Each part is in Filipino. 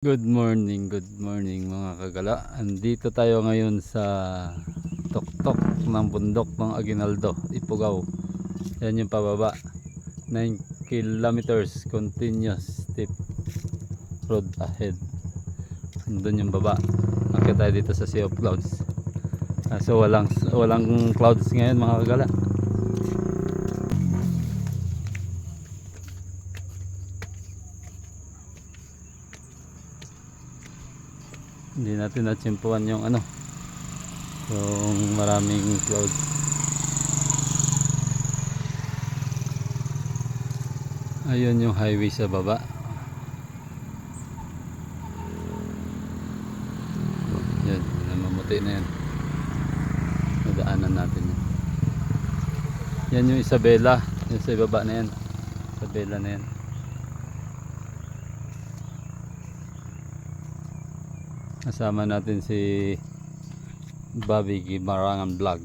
Good morning mga kagala. Andito tayo ngayon sa tuktok ng bundok ng Aguinaldo, Ifugao. Yan yung pababa. 9 kilometers continuous steep road ahead. Andun yung baba. Akit tayo dito sa Sea of Clouds. So walang clouds ngayon mga kagala. Hindi natin natsimpuan yung yung maraming clouds. Ayun yung highway sa baba. Yan, namamuti na yan. Nadaanan natin yan. Yan yung Isabela. Yung sa baba na yan. Isabela na yan. Kasama natin si Bobby Gimarangan Vlog.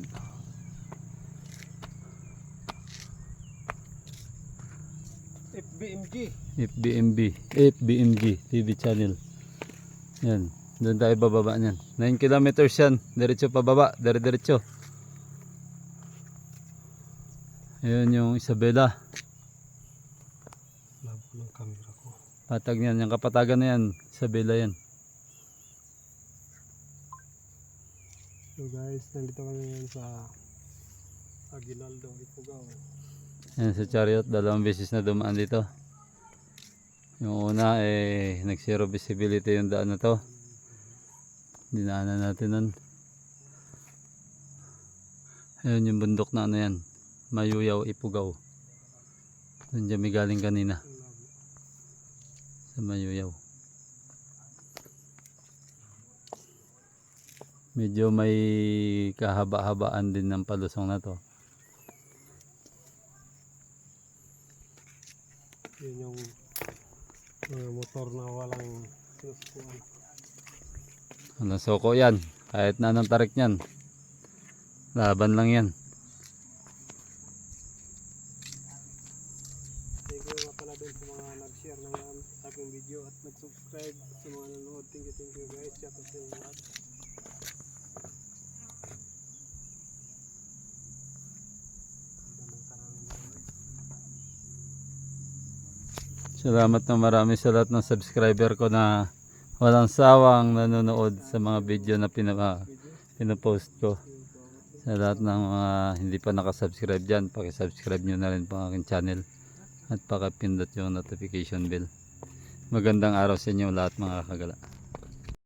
FBMG TV channel. Yan, doon tayo bababa niyan. 9 kilometers yan, diretso pababa, diretso. Ayun yung Isabela. Labo ng camera ko. Patag niyan, yung kapatagan na yan, Isabela yan. So guys, nandito kami ngayon sa Aguinaldo, Ifugao. Yan sa chariot, 2 beses na dumaan dito. Yung una nag zero visibility yung daan na to. Dinaanan natin nun. Ayun yung bundok na yan, Mayuyaw, Ifugao. Doon dyan may galing kanina sa Mayuyaw. Medyo may kahaba-habaan din ng palusong na to. Yun yung motor na walang sinusukuan. Walang soko yan. Kahit na anong tarik yan. Laban lang yan. Thank you nga pala din sa mga nag-share ng aking video at nag-subscribe sa mga nanonood. Thank you guys. Shout out sa inyo lahat. Salamat na marami sa lahat ng subscriber ko na walang sawang nanonood sa mga video na pinapost ko. Sa lahat ng mga hindi pa nakasubscribe dyan, pakisubscribe nyo na rin po ang aking channel at pakipindot yung notification bell. Magandang araw sa inyo lahat mga kagala.